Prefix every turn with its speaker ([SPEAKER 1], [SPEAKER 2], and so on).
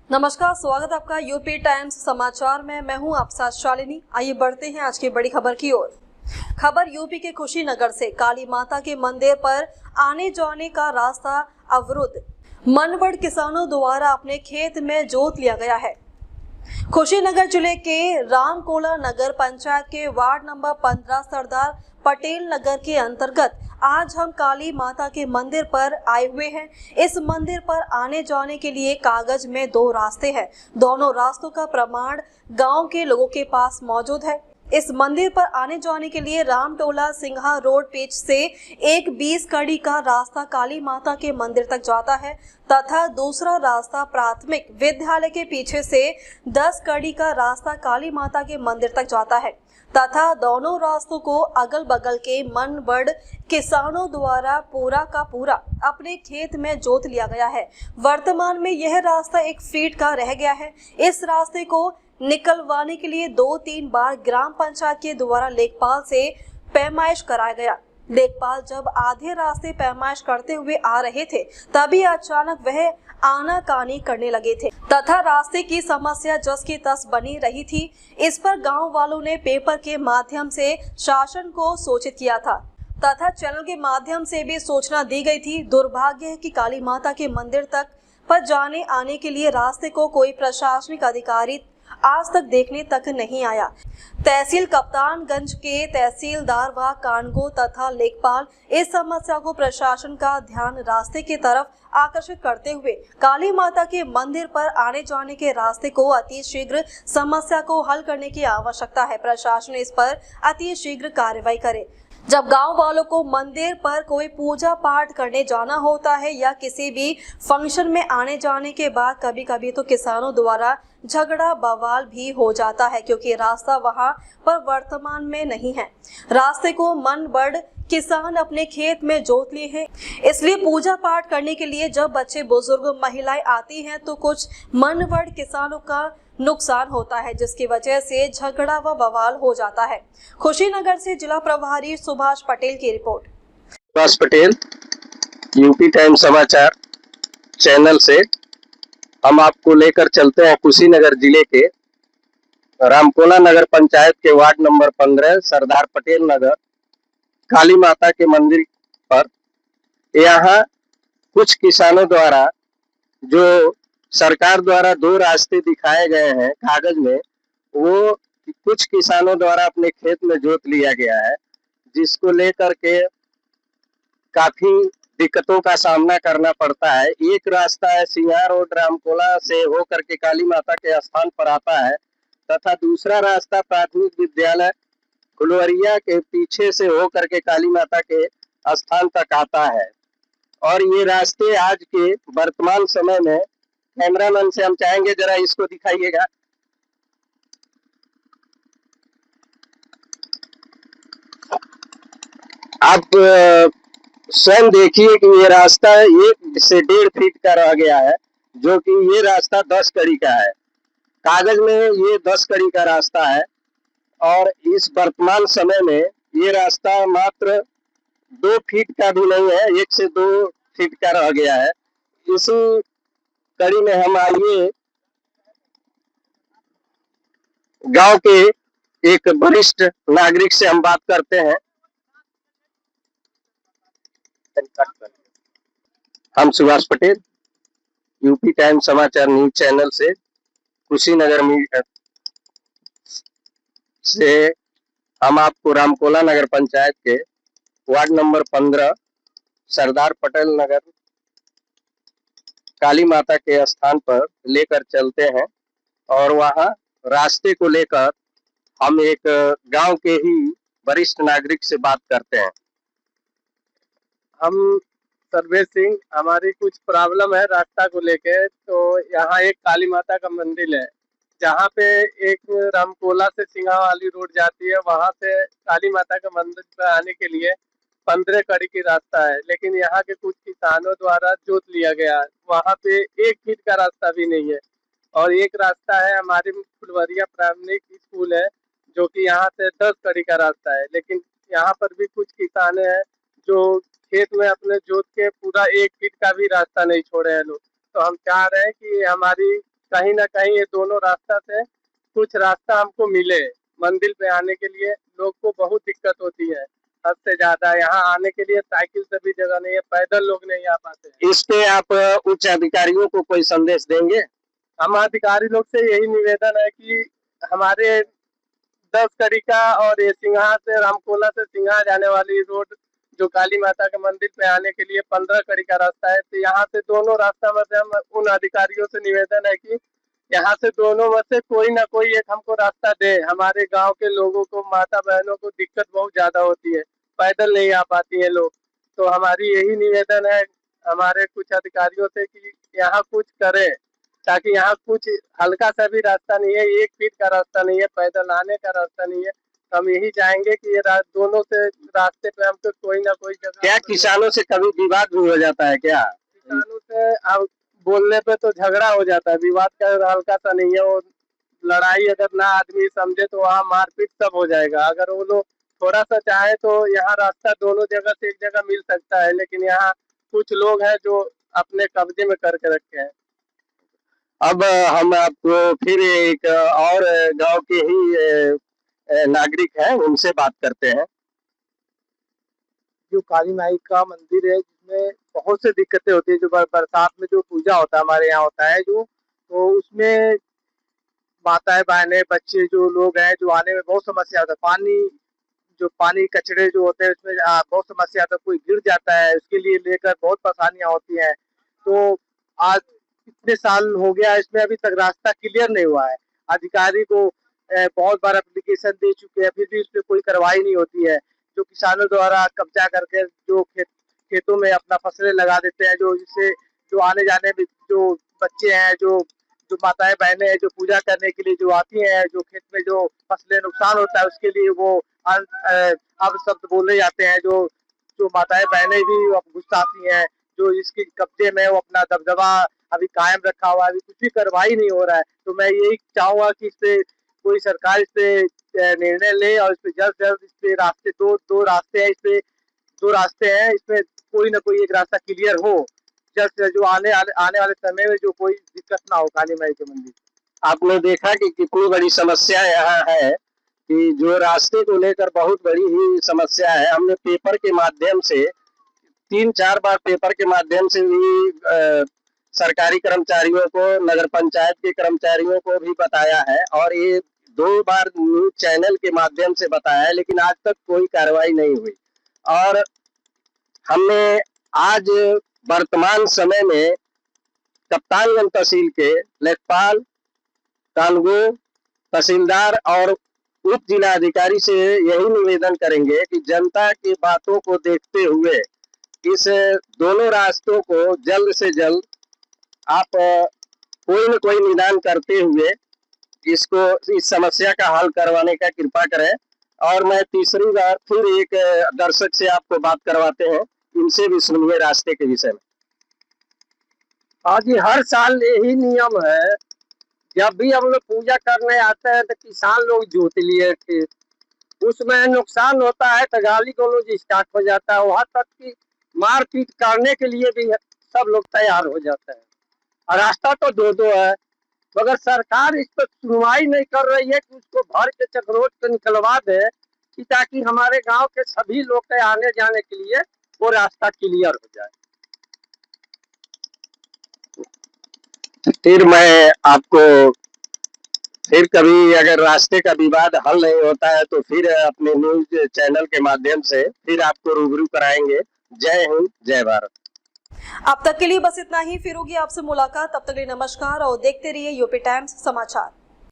[SPEAKER 1] नमस्कार, स्वागत है आपका यूपी टाइम्स समाचार में। मैं हूं आप साथ शालिनी। आइए बढ़ते हैं आज की बड़ी खबर की ओर। खबर यूपी के कुशीनगर से। काली माता के मंदिर पर आने जाने का रास्ता अवरुद्ध। मनवड़ किसानों द्वारा अपने खेत में जोत लिया गया है। कुशीनगर जिले के रामकोला नगर पंचायत के वार्ड नंबर 15 सरदार पटेल नगर के अंतर्गत आज हम काली माता के मंदिर पर आए हुए हैं। इस मंदिर पर आने जाने के लिए कागज में 2 रास्ते हैं। दोनों रास्तों का प्रमाण गांव के लोगों के पास मौजूद है। इस मंदिर पर आने जाने के लिए रामटोला सिंघा रोड पेच से एक 20 कड़ी का रास्ता काली माता के मंदिर तक जाता है तथा दूसरा रास्ता प्राथमिक विद्यालय के पीछे से 10 कड़ी का रास्ता काली माता के मंदिर तक जाता है तथा दोनों रास्तों को अगल बगल के मनवड़ किसानों द्वारा पूरा का पूरा अपने खेत में जोत लिया गया है। वर्तमान में यह रास्ता 1 फीट का रह गया है। इस रास्ते को निकलवाने के लिए 2-3 बार ग्राम पंचायत के द्वारा लेखपाल से पैमाइश कराया गया। लेखपाल जब आधे रास्ते पैमाइश करते हुए आ रहे थे तभी अचानक वह आनाकानी करने लगे थे तथा रास्ते की समस्या जस की तस बनी रही थी। इस पर गांव वालों ने पेपर के माध्यम से शासन को सूचित किया था तथा चैनल के माध्यम से भी सूचना दी गई थी। दुर्भाग्य है कि काली माता के मंदिर तक पर जाने आने के लिए रास्ते को कोई प्रशासनिक अधिकारी आज तक देखने तक नहीं आया। तहसील कप्तानगंज के तहसीलदार व कानगो तथा लेखपाल इस समस्या को प्रशासन का ध्यान रास्ते की तरफ आकर्षित करते हुए काली माता के मंदिर पर आने जाने के रास्ते को अति शीघ्र समस्या को हल करने की आवश्यकता है। प्रशासन इस पर अति शीघ्र कार्रवाई करे। जब गांव वालों को मंदिर पर कोई पूजा पाठ करने जाना होता है या किसी भी फंक्शन में आने जाने के बाद कभी कभी तो किसानों द्वारा झगड़ा बवाल भी हो जाता है क्योंकि रास्ता वहां पर वर्तमान में नहीं है। रास्ते को मनवड़ किसान अपने खेत में जोत लिए हैं, इसलिए पूजा पाठ करने के लिए जब बच्चे बुजुर्ग महिलाएं आती हैं तो कुछ मनवड़ किसानों का नुकसान होता है जिसकी वजह से झगड़ा व बवाल हो जाता है। कुशीनगर से जिला प्रभारी सुभाष पटेल की report.
[SPEAKER 2] Subhash Patel, UP time समाचार चैनल से हम आपको लेकर चलते हैं कुशीनगर जिले के रामकोला नगर पंचायत के वार्ड नंबर 15 सरदार पटेल नगर काली माता के मंदिर पर। यहाँ कुछ किसानों द्वारा जो सरकार द्वारा 2 रास्ते दिखाए गए हैं कागज में, वो कुछ किसानों द्वारा अपने खेत में जोत लिया गया है, जिसको लेकर के काफी दिक्कतों का सामना करना पड़ता है। एक रास्ता है सिंघा रोड रामकोला से होकर के काली माता के स्थान पर आता है तथा दूसरा रास्ता प्राथमिक विद्यालय फुलवरिया के पीछे से होकर के काली माता के स्थान तक आता है। और ये रास्ते आज के वर्तमान समय में, कैमरामैन से हम चाहेंगे जरा इसको दिखाइएगा। आप स्वयं देखिए कि ये रास्ता 1 से 1.5 फीट का रह गया है, जो कि ये रास्ता 10 कड़ी का है। कागज में ये 10 कड़ी का रास्ता है और इस वर्तमान समय में ये रास्ता मात्र 2 फीट का भी नहीं है, 1 से 2 फीट का रह गया है। इसी कड़ी में हम आइए गांव के एक वरिष्ठ नागरिक से हम बात करते हैं। हम सुभाष पटेल, यूपी टाइम समाचार न्यूज चैनल से कुशीनगर से हम आपको रामकोला नगर पंचायत के वार्ड नंबर 15 सरदार पटेल नगर काली माता के स्थान पर लेकर चलते हैं और वहां रास्ते को लेकर हम एक गांव के ही वरिष्ठ नागरिक से बात करते हैं।
[SPEAKER 3] हम सर्वेश सिंह, हमारी कुछ प्रॉब्लम है रास्ता को लेके। तो यहाँ एक काली माता का मंदिर है, जहाँ पे एक रामकोला से सिंघा वाली रोड जाती है, वहाँ से काली माता का मंदिर पे आने के लिए 15 कड़ी की रास्ता है, लेकिन यहाँ के कुछ किसानों द्वारा जोत लिया गया है। वहाँ पे 1 फीट का रास्ता भी नहीं है। और एक रास्ता है हमारे फुलवरिया प्राथमिक स्कूल है, जो कि यहाँ से 10 कड़ी का रास्ता है, लेकिन यहाँ पर भी कुछ किसान हैं जो खेत में अपने जोत के पूरा 1 फीट का भी रास्ता नहीं छोड़े हैं लोग। तो हम चाह रहे हैं कि हमारी कहीं ना कहीं ये दोनों रास्ता से कुछ रास्ता हमको मिले। मंदिर पे आने के लिए लोग को बहुत दिक्कत होती है, हद से ज्यादा। यहाँ आने के लिए साइकिल से भी जगह नहीं है, पैदल लोग नहीं आ पाते।
[SPEAKER 2] इस पे आप उच्च अधिकारियों को कोई संदेश देंगे?
[SPEAKER 3] हम अधिकारी लोग से यही निवेदन है कि हमारे 10 कड़ी का और ये सिंघा से रामकोला से सिंघा जाने वाली रोड जो काली माता के मंदिर पे आने के लिए 15 कड़ी का रास्ता है, तो यहाँ से दोनों रास्ता में से हम उन अधिकारियों से निवेदन है कि यहाँ से दोनों में से कोई ना कोई एक हमको रास्ता दे। हमारे गांव के लोगों को, माता बहनों को दिक्कत बहुत ज्यादा होती है, पैदल नहीं आ पाती है लोग। तो हमारी यही निवेदन है हमारे कुछ अधिकारियों से कि यहाँ कुछ करें, ताकि यहाँ कुछ हल्का सा भी रास्ता नहीं है, 1 फीट का रास्ता नहीं है, पैदल आने का रास्ता नहीं है। हम यही चाहेंगे कि ये दोनों से रास्ते पे हमको कोई ना कोई जगह।
[SPEAKER 2] क्या किसानों से कभी विवाद भी हो जाता है क्या?
[SPEAKER 3] किसानों से अब बोलने पे तो झगड़ा हो जाता है, विवाद का हल्का सा नहीं है। वो लड़ाई अगर ना आदमी समझे तो वहाँ मारपीट सब हो जाएगा। अगर वो लोग थोड़ा सा चाहे तो यहाँ रास्ता दोनों जगह से एक जगह मिल सकता है, लेकिन यहाँ कुछ लोग हैं जो अपने कब्जे में करके रखे हैं।
[SPEAKER 2] अब हम आपको फिर एक और गांव के ही नागरिक हैं, उनसे बात करते हैं।
[SPEAKER 3] जो काली माई का मंदिर है, जिसमें बहुत से दिक्कतें होती है। जो बरसात में जो पूजा होता है हमारे यहाँ होता है जो, तो उसमें माताएं बहनें बच्चे जो लोग हैं, जो आने में बहुत समस्या होता है। पानी कचड़े जो होते हैं उसमें बहुत समस्या आता है। कोई गिर जाता है, उसके लिए लेकर बहुत परेशानियां होती हैं। तो आज इतने साल हो गया, इसमें अभी तक रास्ता क्लियर नहीं हुआ है। अधिकारी को बहुत बार एप्लीकेशन दे चुके हैं, फिर भी उस पर कोई कार्रवाई नहीं होती है। जो किसानों द्वारा कब्जा करके जो खेतों में अपना फसलें लगा देते हैं, जो इससे जो आने जाने में जो बच्चे हैं, जो माताएं बहनें हैं, जो पूजा करने के लिए जो आती हैं, जो खेत में जो फसलें नुकसान होता है उसके लिए वो अब शब्द बोले जाते हैं। जो माताएं बहनें भी अब गुस्साती हैं, जो इसके कब्जे में वो अपना दबदबा अभी कायम रखा हुआ है, अभी कुछ भी कार्रवाई नहीं हो रहा है। तो मैं यही चाहूंगा कि इस पे कोई सरकार इस पे निर्णय ले और इस पे जल्द से जल्द इस पे रास्ते दो रास्ते हैं, इस पे 2 रास्ते हैं, इसमें कोई ना कोई एक रास्ता क्लियर हो, जल्द जो आने वाले समय में जो कोई दिक्कत ना हो काली माई के मंदिर।
[SPEAKER 2] आपने देखा कि कितनी बड़ी समस्या यहाँ है कि जो रास्ते को लेकर बहुत बड़ी ही समस्या है। हमने पेपर के माध्यम से 3-4 बार पेपर के माध्यम से भी सरकारी कर्मचारियों को, नगर पंचायत के कर्मचारियों को भी बताया है और ये 2 बार न्यूज चैनल के माध्यम से बताया है, लेकिन आज तक कोई कार्रवाई नहीं हुई। और हमने आज वर्तमान समय में कप्तानगंज तहसील के लेखपाल, कानगो, तहसीलदार और उप जिला अधिकारी से यही निवेदन करेंगे कि जनता की बातों को देखते हुए इस दोनों रास्तों को जल्द से जल्द आप कोई न कोई निदान करते हुए इस समस्या का हल करवाने का कृपा करें। और मैं तीसरी बार फिर एक दर्शक से आपको बात करवाते हैं, इनसे भी सुनिए रास्ते के विषय में।
[SPEAKER 3] हाँ जी, हर साल यही नियम है। जब भी हम लोग पूजा करने आते हैं तो किसान लोग जोत लिए थे, उसमें नुकसान होता है तो गाली गलौज स्टार्ट हो जाता है। वहां तक कि मारपीट करने के लिए भी सब लोग तैयार हो जाते हैं। और रास्ता तो 2 है, मगर सरकार इस पर सुनवाई नहीं कर रही है कि उसको भर के चक्रोट को निकलवा दे, कि ताकि हमारे गांव के सभी लोग के आने जाने के लिए वो रास्ता क्लियर हो जाए।
[SPEAKER 2] फिर मैं आपको फिर कभी अगर रास्ते का विवाद हल नहीं होता है तो फिर अपने न्यूज चैनल के माध्यम से फिर आपको रूबरू कराएंगे। जय हिंद, जय भारत।
[SPEAKER 1] अब तक के लिए बस इतना ही। फिर होगी आपसे मुलाकात, तब तक के लिए नमस्कार और देखते रहिए यूपी टाइम्स समाचार।